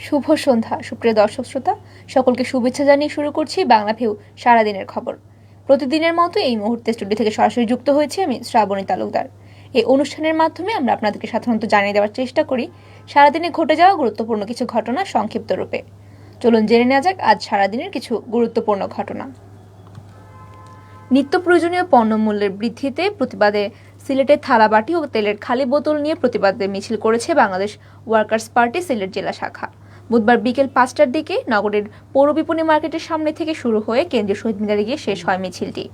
শুভ সন্ধ্যা সুপ্রিয় দর্শক শ্রোতা, সকলকে শুভেচ্ছা জানিয়ে শুরু করছি বাংলা ভিউ সারাদিনের খবর। প্রতিদিনের মতো এই মুহূর্তে স্টুডিও থেকে সরাসরি যুক্ত হয়েছি আমি শ্রাবণী তালুকদার। এই অনুষ্ঠানের মাধ্যমে আমরা আপনাদেরকে সাধারণত জানিয়ে দেওয়ার চেষ্টা করি সারাদিনে ঘটে যাওয়া গুরুত্বপূর্ণ কিছু ঘটনা সংক্ষিপ্ত রূপে। চলুন জেনে নেওয়া যাক আজ সারাদিনের কিছু গুরুত্বপূর্ণ ঘটনা। নিত্য প্রয়োজনীয় পণ্য মূল্যের বৃদ্ধিতে প্রতিবাদে সিলেটে থালাবাটি ও তেলের খালি বোতল নিয়ে প্রতিবাদে মিছিল করেছে বাংলাদেশ ওয়ার্কার্স পার্টি সিলেট জেলা শাখা। বুধবার বিকেল 5টার দিকে নগরের পৌর বিপণী মার্কেটের সামনে থেকে শুরু হয়ে কেন্দ্রীয় শহীদ মিনারে গিয়ে শেষ হয় মিছিলটি।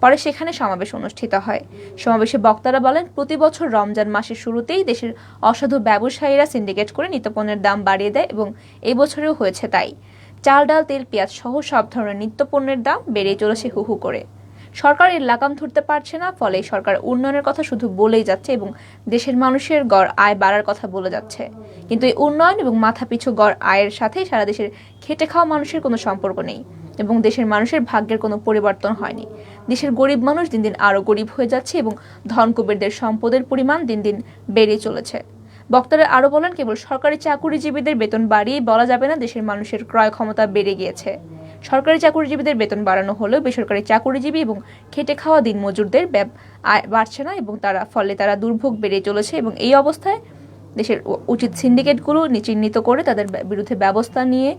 পরে সেখানে সমাবেশ অনুষ্ঠিত হয়। সমাবেশে বক্তারা বলেন, প্রতি বছর রমজান মাসের শুরুতেই দেশের অসাধু ব্যবসায়ীরা সিন্ডিকেট করে নিত্যপণ্যের দাম বাড়িয়ে দেয় এবং এই বছরেও হয়েছে তাই। চাল, ডাল, তেল, পেঁয়াজ সহ সব ধরনের নিত্যপণ্যের দাম বেড়ে চলেছে হু হু করে। সরকার এর লাগাম ধরতে পারছে না, ফলে সরকার উন্নয়নের কথা শুধু বলেই যাচ্ছে এবং দেশের মানুষের গড় আয় বাড়ার কথা বলে যাচ্ছে, কিন্তু এই উন্নয়ন এবং মাথাপিছু গড় আয়ের সাথে সারা দেশের খেটে খাওয়া মানুষের কোনো সম্পর্ক নেই এবং দেশের মানুষের ভাগ্যের কোনো পরিবর্তন হয়নি। দেশের গরিব মানুষ দিন দিন আরও গরিব হয়ে যাচ্ছে এবং ধন কুবেরদের সম্পদের পরিমাণ দিন দিন বেড়ে চলেছে। বক্তারা আরও বলেন, কেবল সরকারি চাকুরিজীবীদের বেতন বাড়িয়ে বলা যাবে না দেশের মানুষের ক্রয় ক্ষমতা বেড়ে গিয়েছে। সরকারি চাকুরিজীবীদের বেতন বাড়ানো হলেও বেসরকারি চাকুরিজীবী এবং খেটে খাওয়া দিনমজুরদের আয় বাড়ছে না এবং তারা দুর্ভোগ বেড়ে চলেছে এবং এই অবস্থায় দেশের উচিত সিন্ডিকেটগুলো চিহ্নিত করে তাদের বিরুদ্ধে ব্যবস্থা নিয়ে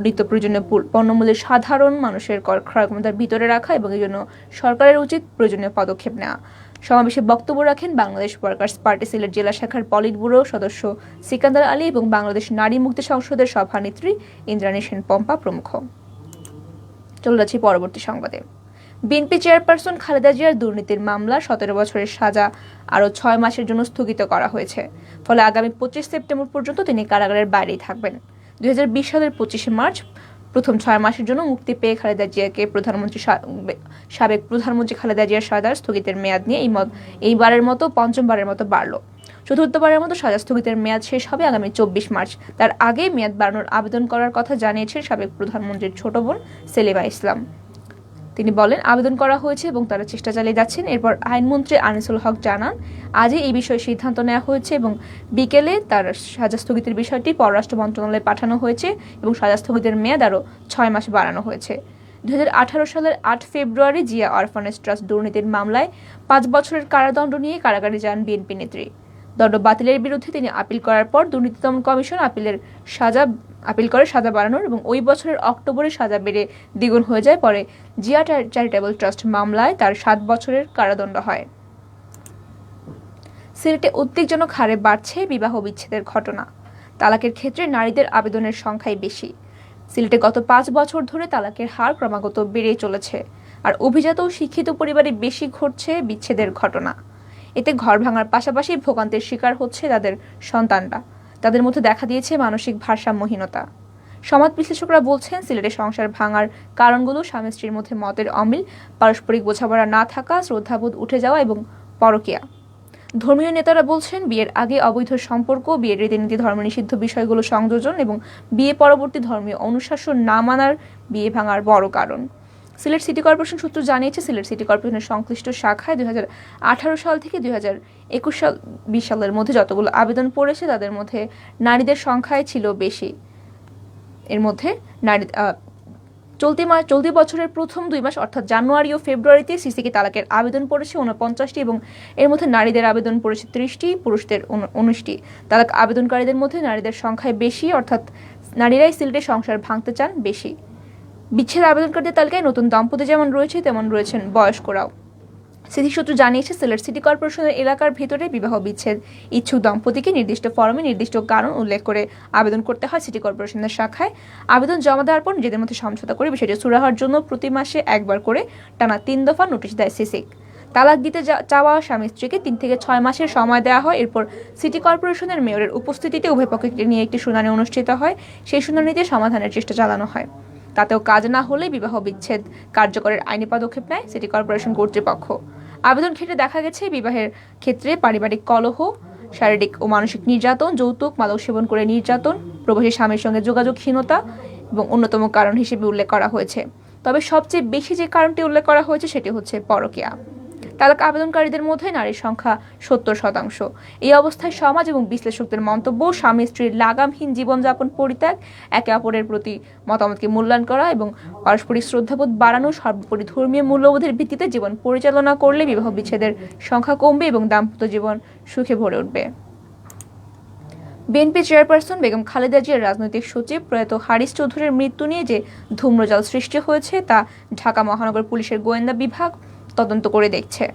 নিত্য প্রয়োজনীয় পণ্যমূল্যের সাধারণ মানুষের ক্রয় ক্ষমতার ভিতরে রাখা এবং এই জন্য সরকারের উচিত প্রয়োজনীয় পদক্ষেপ নেওয়া। সমাবেশে বক্তব্য রাখেন বাংলাদেশ ওয়ার্কার্স পার্টি সিলেট জেলা শাখার পলিট ব্যুরো সদস্য সিকান্দার আলী এবং বাংলাদেশ নারী মুক্তি সংসদের সভানেত্রী ইন্দ্রাণী সেন পম্পা প্রমুখ। চলে যাচ্ছি পরবর্তী সংবাদে। বিএনপি চেয়ারপারসন খালেদা জিয়ার দুর্নীতির মামলা 17 বছরের সাজা আরও 6 মাসের জন্য স্থগিত করা হয়েছে। ফলে আগামী 25 সেপ্টেম্বর পর্যন্ত তিনি কারাগারের বাইরেই থাকবেন। 2020 সালের 25 মার্চ প্রথম 6 মাসের জন্য মুক্তি পেয়ে খালেদা জিয়াকে সাবেক প্রধানমন্ত্রী খালেদা জিয়ার সাজার স্থগিতের মেয়াদ নিয়ে এইবারের মতো পঞ্চমবারের মতো বাড়ল। চতুর্থবারের মতো সাজা স্থগিতের মেয়াদ শেষ হবে আগামী 24 মার্চ। তার আগে মেয়াদ বাড়ানোর আবেদন করার কথা জানিয়েছেন সাবেক প্রধানমন্ত্রীর ছোট বোন সেলিমা ইসলাম। তিনি বলেন, আবেদন করা হয়েছে এবং তারা চেষ্টা চালিয়ে যাচ্ছেন। এরপর আইনমন্ত্রী আনিসুল হক জানান, আজই এই বিষয়ে সিদ্ধান্ত নেওয়া হয়েছে এবং বিকেলে তার সাজা স্থগিতের বিষয়টি পররাষ্ট্র মন্ত্রণালয়ে পাঠানো হয়েছে এবং সাজা স্থগিতের মেয়াদ আরও 6 মাস বাড়ানো হয়েছে। 2018 সালের 8 ফেব্রুয়ারি জিয়া অরফানেজ ট্রাস্ট দুর্নীতির মামলায় 5 বছরের কারাদণ্ড নিয়ে কারাগারে যান বিএনপি নেত্রী। দণ্ড বাতিলের বিরুদ্ধে তিনি আপিল করার পর দুর্নীতি দমন কমিশন আপিল করে সাজা বাড়ানোর এবং ওই বছরের অক্টোবরে সাজা বেড়ে দ্বিগুণ হয়ে যায়। পরে জিয়া চ্যারিটেবল ট্রাস্ট মামলায় তার 7 বছরের কারাদণ্ড হয়। সিলেটে উদ্বেগজনক হারে বাড়ছে বিবাহ বিচ্ছেদের ঘটনা। তালাকের ক্ষেত্রে নারীদের আবেদনের সংখ্যাই বেশি। সিলেটে গত 5 বছর ধরে তালাকের হার ক্রমাগত বেড়ে চলেছে, আর অভিজাত ও শিক্ষিত পরিবারে বেশি ঘটছে বিচ্ছেদের ঘটনা। এতে ঘর ভাঙার পাশাপাশি ভোগান্তির শিকার হচ্ছে তাদের সন্তানরা। তাদের মধ্যে দেখা দিয়েছে মানসিক ভারসাম্যহীনতা। সমাজ বিশ্লেষকরা বলছেন, সিলেটে সংসার ভাঙার কারণগুলো স্বামী স্ত্রীর মধ্যে মতের অমিল, পারস্পরিক বোঝাপড়া না থাকা, শ্রদ্ধাবোধ উঠে যাওয়া এবং পরকীয়া। ধর্মীয় নেতারা বলছেন, বিয়ের আগে অবৈধ সম্পর্ক, বিয়ের রীতিনীতি, ধর্মনিষিদ্ধ বিষয়গুলো সংযোজন এবং বিয়ে পরবর্তী ধর্মীয় অনুশাসন না মানার বিয়ে ভাঙার বড় কারণ। সিলেট সিটি কর্পোরেশন সূত্র জানিয়েছে, সিলেট সিটি কর্পোরেশনের সংশ্লিষ্ট শাখায় 2018 সাল থেকে 2021 সালের মধ্যে যতগুলো আবেদন পড়েছে তাদের মধ্যে নারীদের সংখ্যাই ছিল বেশি। এর মধ্যে চলতি বছরের প্রথম 2 মাস অর্থাৎ জানুয়ারি ও ফেব্রুয়ারিতে সিসিকে তালাকের আবেদন পড়েছে 49টি এবং এর মধ্যে নারীদের আবেদন পড়েছে 30টি, পুরুষদের 19টি। তালাক আবেদনকারীদের মধ্যে নারীদের সংখ্যায় বেশি, অর্থাৎ নারীরাই সিলেটে সংসার ভাঙতে চান বেশি। বিচ্ছেদ আবেদনকারীদের তালিকায় নতুন দম্পতি যেমন রয়েছে তেমন রয়েছেন বয়স্করাও। সিটি সূত্র জানিয়েছে, সিলেট সিটি কর্পোরেশনের এলাকার ভেতরে বিবাহ বিচ্ছেদ ইচ্ছুক দম্পতিকে নির্দিষ্ট ফরমে নির্দিষ্ট কারণ উল্লেখ করে আবেদন করতে হয় সিটি কর্পোরেশনের শাখায়। আবেদন জমা দেওয়ার পর নিজেদের মধ্যে সমঝোতা করে বিষয়টি সুরাহার জন্য প্রতি মাসে একবার করে টানা 3 দফা নোটিশ দেয় সিসিক। তালাক দিতে চাওয়া স্বামী স্ত্রীকে 3 থেকে 6 মাসের সময় দেওয়া হয়। এরপর সিটি কর্পোরেশনের মেয়রের উপস্থিতিতে উভয় পক্ষকে নিয়ে একটি শুনানি অনুষ্ঠিত হয়। সেই শুনানিতে সমাধানের চেষ্টা চালানো হয়। তাতেও কাজ না হলে বিবাহ বিচ্ছেদ কার্যকরের আইনি পদক্ষেপ নেয় সিটি কর্পোরেশন কর্তৃপক্ষ। আবেদন ক্ষেত্রে দেখা গেছে, বিবাহের ক্ষেত্রে পারিবারিক কলহ, শারীরিক ও মানসিক নির্যাতন, যৌতুক, মাদক সেবন করে নির্যাতন, প্রবাসী স্বামীর সঙ্গে যোগাযোগহীনতা এবং অন্যতম কারণ হিসেবে উল্লেখ করা হয়েছে। তবে সবচেয়ে বেশি যে কারণটি উল্লেখ করা হয়েছে সেটি হচ্ছে পরকীয়া। তালাক আবেদনকারীদের মধ্যে নারীর সংখ্যা 70%। এই অবস্থায় সমাজ এবং বিশ্লেষকদের মন্তব্য, স্বামী স্ত্রীর লাগামহীন জীবনযাপন পরিত্যাগ, একে অপরের প্রতি মতামতকে মূল্যায়ন করা এবং পারস্পরিক শ্রদ্ধাবোধ বাড়ানো, সর্বোপরি ধর্মীয় মূল্যবোধের ভিত্তিতে জীবন পরিচালনা করলে বিবাহ বিচ্ছেদের সংখ্যা কমবে এবং দাম্পত্য জীবন সুখে ভরে উঠবে। বিএনপি চেয়ারপারসন বেগম খালেদা জিয়ার রাজনৈতিক সচিব প্রয়াত হারিস চৌধুরীর মৃত্যু নিয়ে যে ধূম্রজাল সৃষ্টি হয়েছে তা ঢাকা মহানগর পুলিশের গোয়েন্দা বিভাগ তদন্ত করে দেখছে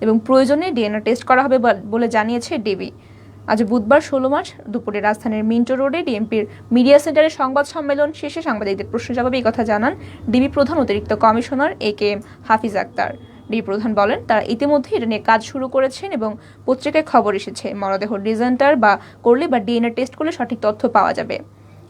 এবং প্রয়োজনে ডিএনএ টেস্ট করা হবে বলে জানিয়েছে ডিবি। আজ বুধবার 16 মার্চ দুপুরে রাজধানীর মিন্টো রোডে ডিএমপির মিডিয়া সেন্টারে সংবাদ সম্মেলন শেষে সাংবাদিকদের প্রশ্ন জবাবে এই কথা জানান ডিবি প্রধান অতিরিক্ত কমিশনার AKM হাফিজ আক্তার। ডিবি প্রধান বলেন, তারা ইতিমধ্যে এটা নিয়ে কাজ শুরু করেছেন এবং পত্রিকায় খবর এসেছে মরদেহ ডিজেন্টার বা করলে বা ডিএনএ টেস্ট করলে সঠিক তথ্য পাওয়া যাবে।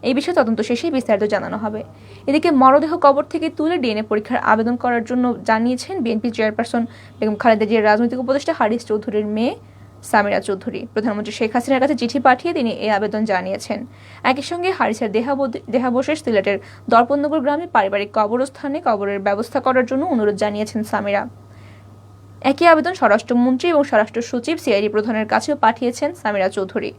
এই বিষয়ে তদন্ত শেষেই বিস্তারিত জানানো হবে। এদিকে মরদেহ কবর থেকে তুলে ডিএনএ পরীক্ষার আবেদন করার জন্য জানিয়েছেন বিএনপি চেয়ারপারসন বেগম খালেদা জিয়ার রাজনৈতিক উপদেষ্টা হারিস চৌধুরীর মেয়ে সামিরা চৌধুরী। প্রধানমন্ত্রী শেখ হাসিনার কাছে চিঠি পাঠিয়ে তিনি এই আবেদন জানিয়েছেন। একই সঙ্গে হারিসের দেহাবশেষ সিলেটের দর্পণনগর গ্রামে পারিবারিক কবরস্থানে কবরের ব্যবস্থা করার জন্য অনুরোধ জানিয়েছেন সামিরা। একই আবেদন স্বরাষ্ট্রমন্ত্রী এবং স্বরাষ্ট্র সচিব সিআইডি প্রধানের কাছেও পাঠিয়েছেন সামিরা চৌধুরী।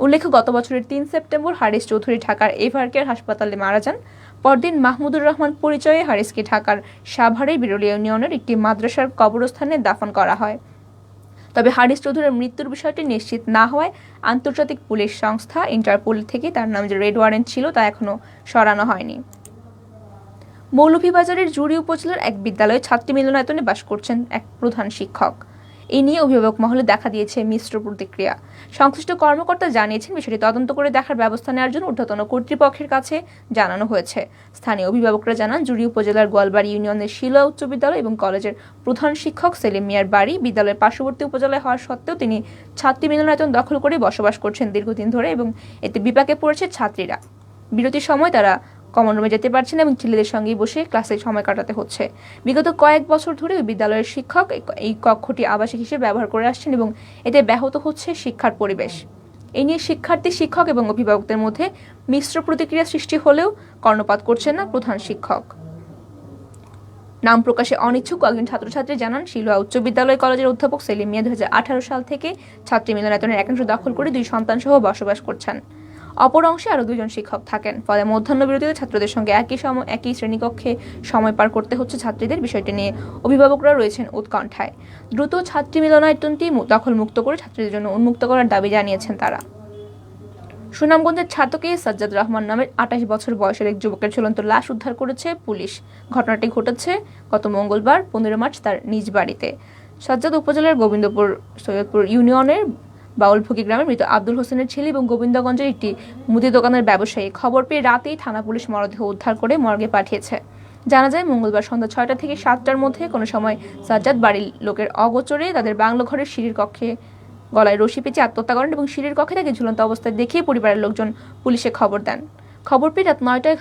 উল্লেখ্য, গত বছরের 3 সেপ্টেম্বর হারিস চৌধুরী ঢাকার এভারকেয়ার হাসপাতালে মারা যান। পরদিন মাহমুদুর রহমান পরিচয়ে হারিসকে ঢাকার সাভারে বিরুলিয়া ইউনিয়নের একটি মাদ্রাসার কবরস্থানে দাফন করা হয়। তবে হারিস চৌধুরীর মৃত্যুর বিষয়টি নিশ্চিত না হওয়ায় আন্তর্জাতিক পুলিশ সংস্থা ইন্টারপোল থেকে তার নাম যে রেড ওয়ারেন্ট ছিল তা এখনো সরানো হয়নি। মৌলভীবাজারের জুড়ি উপজেলার এক বিদ্যালয়ে ছাত্রী মিলনায়তনে বাস করছেন এক প্রধান শিক্ষক। এ নিয়ে অভিভাবক মহলে দেখা দিয়েছে মিশ্র প্রতিক্রিয়া। সংশ্লিষ্ট কর্মকর্তা জানিয়েছেন, বিষয়টি তদন্ত করে দেখার ব্যবস্থা নেওয়ার জন্য ঊর্ধ্বতন কর্তৃপক্ষের কাছে জানানো হয়েছে। স্থানীয় অভিভাবকরা জানান, জুড়ি উপজেলার গোয়ালবাড়ি ইউনিয়নের শিলুয়া উচ্চ বিদ্যালয় এবং কলেজের প্রধান শিক্ষক সেলিম মিয়ার বাড়ি বিদ্যালয়ের পার্শ্ববর্তী উপজেলায় হওয়া সত্ত্বেও তিনি ছাত্রী মিলনায়তন দখল করে বসবাস করছেন দীর্ঘদিন ধরে এবং এতে বিপাকে পড়েছে ছাত্রীরা। বিরতির সময় তারা কমন রুমে যেতে পারছেন এবং ছেলেদের সঙ্গেই বসে ক্লাসে সময় কাটাতে হচ্ছে। বিগত কয়েক বছর ধরে ওই বিদ্যালয়ের শিক্ষক এই কক্ষটি আবাসিক হিসেবে ব্যবহার করে আসছেন এবং এতে ব্যাহত হচ্ছে শিক্ষার পরিবেশ। এ নিয়ে শিক্ষার্থী, শিক্ষক এবং অভিভাবকদের মধ্যে মিশ্র প্রতিক্রিয়া সৃষ্টি হলেও কর্ণপাত করছেন না প্রধান শিক্ষক। নাম প্রকাশে অনিচ্ছুক কয়েকজন ছাত্রছাত্রী জানান, শিলুয়া উচ্চ বিদ্যালয় কলেজের অধ্যাপক সেলিম মিয়া 2018 সাল থেকে ছাত্রী মিলনায়তনের একাংশ দখল করে 2 সন্তান সহ বসবাস করছেন। অপর অংশে আরও 2 জন শিক্ষক থাকেন। ফলে মধ্যাহ্ন বিরতিতে ছাত্রদের সঙ্গে একই শ্রেণীকক্ষে সময় পার করতে হচ্ছে ছাত্রীদের। বিষয়টি নিয়ে অভিভাবকরা রয়েছেন উৎকণ্ঠায়। দ্রুত ছাত্রী মিলনায়তনটি দখল মুক্ত করে ছাত্রীদের জন্য উন্মুক্ত করার দাবি জানিয়েছেন তারা। সুনামগঞ্জের ছাতকে সাজ্জাদ রহমান নামের 28 বছর বয়সের এক যুবকের ঝুলন্ত লাশ উদ্ধার করেছে পুলিশ। ঘটনাটি ঘটেছে গত মঙ্গলবার 15 মার্চ তার নিজ বাড়িতে। সাজ্জাদ উপজেলার গোবিন্দপুর সৈয়দপুর ইউনিয়নের বাউলভুগি গ্রামের মৃত আব্দুল হোসেনের ছেলে এবং গোবিন্দগঞ্জের একটি মুদি দোকানের ব্যবসায়ী। খবর পেয়ে রাতেই থানা পুলিশ মরদেহ উদ্ধার করে মর্গে পাঠিয়েছে। জানা যায়, মঙ্গলবার সন্ধ্যা 6টা থেকে 7টার মধ্যে কোনো সময় সাজ্জাদ বাড়ির লোকের অগোচরে তাদের বাংলো ঘরের সিঁড়ির কক্ষে গলায় রশি পেঁচিয়ে আত্মহত্যা করেন এবং সিঁড়ির কক্ষে তাকে ঝুলন্ত অবস্থায় দেখে পরিবারের লোকজন পুলিশে খবর দেন। খবর পেয়ে রাত 9টায়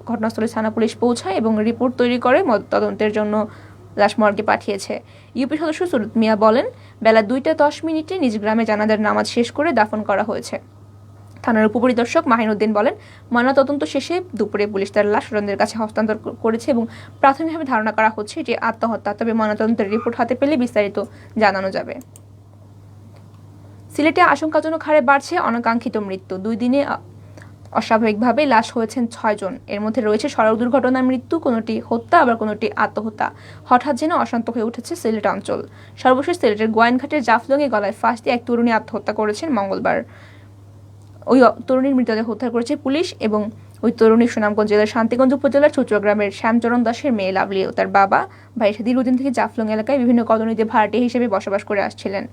ঘটনাস্থলে থানা পুলিশ পৌঁছায় এবং রিপোর্ট তৈরি করে তদন্তের জন্য লাশ মর্গে পাঠিয়েছে। ইউপি সদস্য সুরত মিয়া বলেন, বেলা 2:10 নিজ গ্রামে জানাজার নামাজ শেষ করে দাফন করা হয়েছে। থানার উপপরিদর্শক মাহিনুদ্দিন বলেন, ময়নাতদন্ত শেষে দুপুরে পুলিশ তার লাশ স্বজনদের কাছে হস্তান্তর করেছে এবং প্রাথমিকভাবে ধারণা করা হচ্ছে যে আত্মহত্যা। তবে ময়নাতদন্তের রিপোর্ট হাতে পেলে বিস্তারিত জানানো যাবে। সিলেটে আশঙ্কাজনক হারে বাড়ছে অনাকাঙ্ক্ষিত মৃত্যু। 2 দিনে অস্বাভাবিকভাবে লাশ হয়েছেন 6 জন। এর মধ্যে রয়েছে সড়ক দুর্ঘটনার মৃত্যু, কোনোটি হত্যা আবার কোনোটি আত্মহত্যা। হঠাৎ যেন অশান্ত হয়ে উঠেছে সিলেট অঞ্চল। সর্বশেষ সিলেটের গোয়াইনঘাটের জাফলংয়ে গলায় ফাঁস দিয়ে এক তরুণী আত্মহত্যা করেছেন মঙ্গলবার। ওই তরুণীর মৃতদেহ উদ্ধার করেছে পুলিশ এবং ওই তরুণী সুনামগঞ্জ জেলার শান্তিগঞ্জ উপজেলার চৌচুরাগ্রামের শ্যামচরণ দাসের মেয়ে লাভলি ও তার বাবা ভাইয়ের সাথে দীর্ঘদিন থেকে জাফলং এলাকায় বিভিন্ন কলোনিতে ভাড়াটিয়া হিসেবে বসবাস করে আসছিলেন।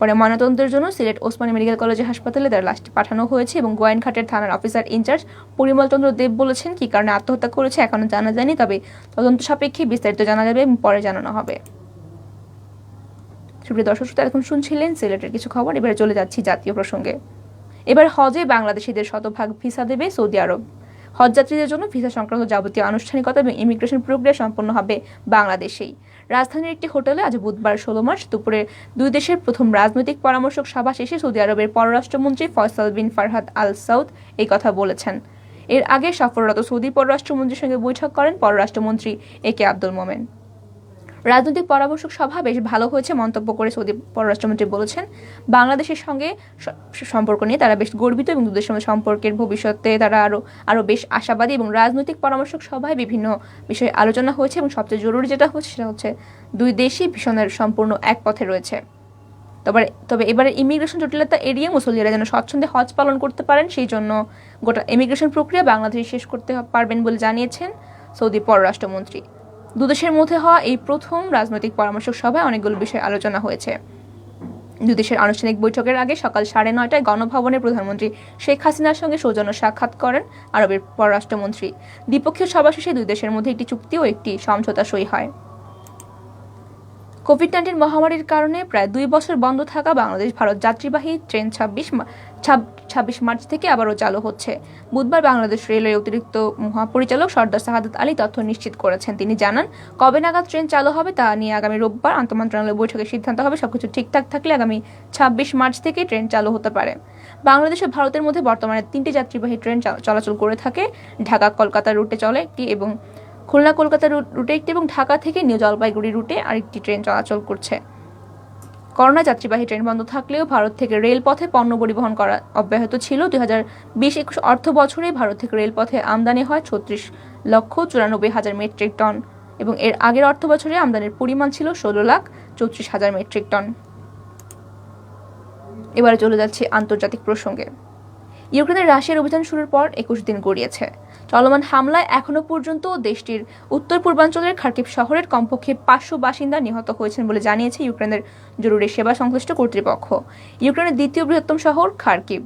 পরে ময়নাতদন্তের জন্য সিলেট ওসমানী মেডিকেল কলেজ হাসপাতালে তার লাশটি পাঠানো হয়েছে এবং গোয়াইনঘাটের থানার অফিসার ইনচার্জ পরিমল চন্দ্র দেব বলেছেন, কি কারণে আত্মহত্যা করেছে এখনো জানা যায়নি, তবে তদন্ত সাপেক্ষে বিস্তারিত জানা যাবে এবং পরে জানানো হবে। সুপ্রিয় দর্শক শ্রোতা, এখন শুনছিলেন সিলেটের কিছু খবর। এবারে চলে যাচ্ছি জাতীয় প্রসঙ্গে। এবার হজে বাংলাদেশিদের 100% ভিসা দেবে সৌদি আরব। হজযাত্রীদের জন্য ভিসা সংক্রান্ত যাবতীয় আনুষ্ঠানিকতা এবং ইমিগ্রেশন প্রক্রিয়া সম্পন্ন হবে বাংলাদেশেই। রাজধানীর একটি হোটেলে আজ বুধবার 16 মার্চ দুপুরে 2 দেশের প্রথম রাজনৈতিক পরামর্শক সভা শেষে সৌদি আরবের পররাষ্ট্রমন্ত্রী ফয়সাল বিন ফারহাদ আল সাউদ এই কথা বলেছেন। এর আগে সফররত সৌদি পররাষ্ট্রমন্ত্রীর সঙ্গে বৈঠক করেন পররাষ্ট্রমন্ত্রী AK আব্দুল মোমেন। রাজনৈতিক পরামর্শক সভা বেশ ভালো হয়েছে মন্তব্য করে সৌদি পররাষ্ট্রমন্ত্রী বলেছেন, বাংলাদেশের সঙ্গে সম্পর্ক নিয়ে তারা বেশ গর্বিত এবং দুই দেশের মধ্যে সম্পর্কের ভবিষ্যতে তারা আরও বেশ আশাবাদী এবং রাজনৈতিক পরামর্শক সভায় বিভিন্ন বিষয়ে আলোচনা হয়েছে এবং সবচেয়ে জরুরি যেটা হচ্ছে সেটা হচ্ছে দুই দেশই ভীষণের সম্পূর্ণ এক পথে রয়েছে। তবে এবারে ইমিগ্রেশন জটিলতা এড়িয়ে মুসল্লিরা যেন স্বচ্ছন্দে হজ পালন করতে পারেন সেই জন্য গোটা ইমিগ্রেশন প্রক্রিয়া বাংলাদেশে শেষ করতে পারবেন বলে জানিয়েছেন সৌদি পররাষ্ট্রমন্ত্রী। দুদেশের মধ্যে হওয়া এই প্রথম রাজনৈতিক পরামর্শক সভায় অনেকগুলো বিষয়ে আলোচনা হয়েছে। দুই দেশের আনুষ্ঠানিক বৈঠকের আগে সকাল 9:30টায় গণভবনে প্রধানমন্ত্রী শেখ হাসিনার সঙ্গে সৌজন্য সাক্ষাৎ করেন আরবের পররাষ্ট্রমন্ত্রী। দ্বিপক্ষীয় সভা শেষে দুই দেশের মধ্যে একটি চুক্তি ও একটি সমঝোতা সই হয়। কোভিড-19 মহামারীর কারণে প্রায় 2 বছর বন্ধ থাকা বাংলাদেশ ভারত যাত্রীবাহী ট্রেন 26 মার্চ থেকে আবারও চালু হচ্ছে। বুধবার বাংলাদেশ রেলের অতিরিক্ত মহাপরিচালক সর্দার সাহাদাত আলী তথ্য নিশ্চিত করেছেন। তিনি জানান, কবে নাগাদ ট্রেন চালু হবে তা নিয়ে আগামী রোববার আন্তঃমন্ত্রণালয় বৈঠকে সিদ্ধান্ত হবে। সবকিছু ঠিকঠাক থাকলে আগামী 26 মার্চ থেকে ট্রেন চালু হতে পারে। বাংলাদেশ ও ভারতের মধ্যে বর্তমানে 3টি যাত্রীবাহী ট্রেন চলাচল করে থাকে। ঢাকা কলকাতা রুটে চলে একটি এবং খুলনা কলকাতা রুটে একটি এবং ঢাকা থেকে নিউ জলপাইগুড়ি রুটে আরেকটি ট্রেন চলাচল করছে। করোনা যাত্রীবাহী ট্রেন বন্ধ থাকলেও ভারত থেকে রেলপথে পণ্য পরিবহন করা অব্যাহত ছিল। 2020-21 অর্থ বছরে ভারত থেকে রেলপথে আমদানি হয় 36,94,000 মেট্রিক টন এবং এর আগের অর্থ বছরে আমদানির পরিমাণ ছিল 16,34,000 মেট্রিক টন। এবারে চলে যাচ্ছে আন্তর্জাতিক প্রসঙ্গে। ইউক্রেনের রাশিয়ার অভিযান শুরুর পর 21 দিন গড়িয়েছে। চলমান হামলায় এখনো পর্যন্ত দেশটির উত্তর পূর্বাঞ্চলের খার্কিভ শহরের কমপক্ষে 500 বাসিন্দা নিহত হয়েছেন বলে জানিয়েছে ইউক্রেনের জরুরি সেবা সংশ্লিষ্ট কর্তৃপক্ষ। ইউক্রেনের দ্বিতীয় বৃহত্তম শহর খার্কিভ।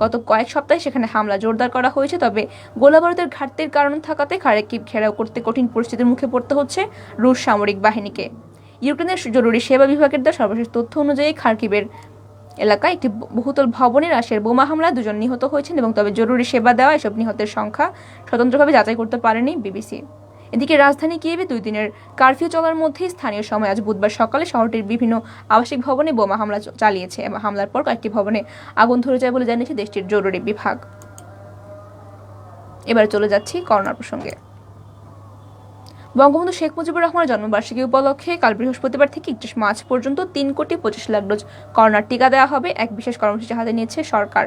গত কয়েক সপ্তাহে সেখানে হামলা জোরদার করা হয়েছে, তবে গোলাবারুদের ঘাটতির কারণ থাকাতে খার্কিভ ঘেরাও করতে কঠিন পরিস্থিতির মুখে পড়তে হচ্ছে রুশ সামরিক বাহিনীকে। ইউক্রেনের জরুরি সেবা বিভাগের দেওয়া সর্বশেষ তথ্য অনুযায়ী খার্কিভের এলাকায় একটি বহুতল ভবনে রাশিয়ার বোমা হামলায় 2 জন নিহত হয়েছেন এবং তবে জরুরি সেবা দেওয়া এসব নিহতের সংখ্যা স্বতন্ত্রভাবে যাচাই করতে পারেনি বিবিসি। এদিকে রাজধানী কিয়েভে 2 দিনের কারফিউ চলার মধ্যেই স্থানীয় সময় আজ বুধবার সকালে শহরটির বিভিন্ন আবাসিক ভবনে বোমা হামলা চালিয়েছে এবং হামলার পর কয়েকটি ভবনে আগুন ধরে যায় বলে জানিয়েছে দেশটির জরুরি বিভাগ। এবার চলে যাচ্ছি করোনা প্রসঙ্গে। বঙ্গবন্ধু শেখ মুজিবুর রহমানের জন্মবার্ষিকী উপলক্ষে কাল বৃহস্পতিবার থেকে 31 মার্চ পর্যন্ত 3,25,00,000 ডোজ করোনার টিকা দেওয়া হবে। এক বিশেষ কর্মসূচি হাতে নিয়েছে সরকার।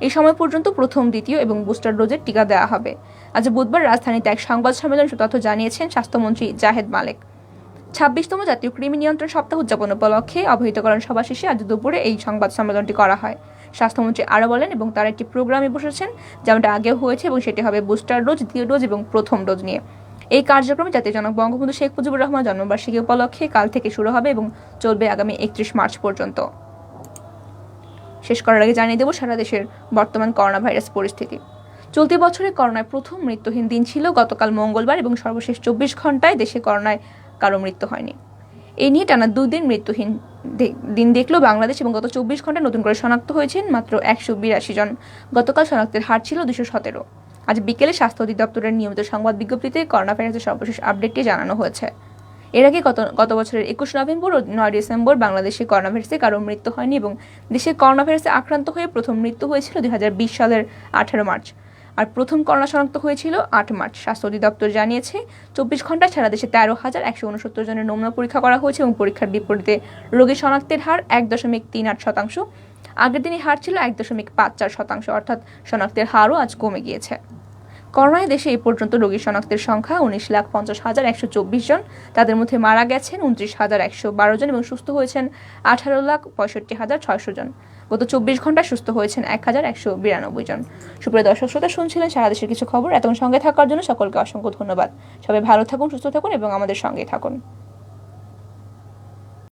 এই সময় পর্যন্ত প্রথম, দ্বিতীয় এবং বুস্টার ডোজের টিকা দেওয়া হবে। আজ বুধবার রাজধানীতে এক সংবাদ সম্মেলন তথ্য জানিয়েছেন স্বাস্থ্যমন্ত্রী জাহেদ মালেক। 26তম জাতীয় কৃমি নিয়ন্ত্রণ সপ্তাহ উদযাপন উপলক্ষে অবহিতকরণ সভা শেষে আজ দুপুরে এই সংবাদ সম্মেলনটি করা হয়। স্বাস্থ্যমন্ত্রী আরও বলেন, এবং তারা একটি প্রোগ্রামে বসেছেন যেমনটা আগেও হয়েছে এবং সেটি হবে বুস্টার ডোজ, দ্বিতীয় ডোজ এবং প্রথম ডোজ নিয়ে। এই কার্যক্রমে জাতির জনক বঙ্গবন্ধু শেখ মুজিবুর রহমান জন্মবার্ষিকী উপলক্ষে কাল থেকে শুরু হবে এবং চলবে আগামী 31 মার্চ পর্যন্ত। শেষ করার আগে জানিয়ে দেব সারা দেশের বর্তমান করোনা ভাইরাস পরিস্থিতি। চলতি বছরে করোনায় প্রথম মৃত্যুহীন দিন ছিল গতকাল মঙ্গলবার এবং সর্বশেষ 24 ঘন্টায় দেশে করোনায় কারো মৃত্যু হয়নি। এই নিয়ে টানা 2 দিন মৃত্যুহীন দিন দেখলো বাংলাদেশ এবং গত 24 ঘন্টায় নতুন করে শনাক্ত হয়েছেন মাত্র 182 জন। গতকাল শনাক্তের হার ছিল 217। আজ বিকেলে স্বাস্থ্য অধিদপ্তরের নিয়মিত সংবাদ বিজ্ঞপ্তিতে করোনা ভাইরাসের সর্বশেষ আপডেটটি জানানো হয়েছে। এর আগে গত বছরের 21 নভেম্বর ও 9 ডিসেম্বর বাংলাদেশে করোনা ভাইরাসে কারো মৃত্যু হয়নি এবং দেশে করোনা ভাইরাসে আক্রান্ত হয়ে প্রথম মৃত্যু হয়েছিল 2020 সালের 18 মার্চ আর প্রথম করোনা শনাক্ত হয়েছিল 8 মার্চ। স্বাস্থ্য অধিদপ্তর জানিয়েছে 24 ঘন্টায় সারা দেশে 13,169 জনের নমুনা পরীক্ষা করা হয়েছে এবং পরীক্ষার বিপরীতে রোগী শনাক্তের হার 1.38%। আগের দিনই হার ছিল 1.54%, অর্থাৎ শনাক্তের হারও আজ কমে গিয়েছে। করোনায় দেশে এই পর্যন্ত রোগী শনাক্তের সংখ্যা 19,50,124 জন। তাদের মধ্যে মারা গেছেন 29,112 জন এবং সুস্থ হয়েছেন 18,65,600 জন। গত 24 ঘন্টায় সুস্থ হয়েছেন 1,192 জন। সুপ্রিয় দর্শক শ্রোতা, শুনছিলেন সারা দেশের কিছু খবর। এতক্ষণ সঙ্গে থাকার জন্য সকলকে অসংখ্য ধন্যবাদ। সবাই ভালো থাকুন, সুস্থ থাকুন এবং আমাদের সঙ্গে থাকুন।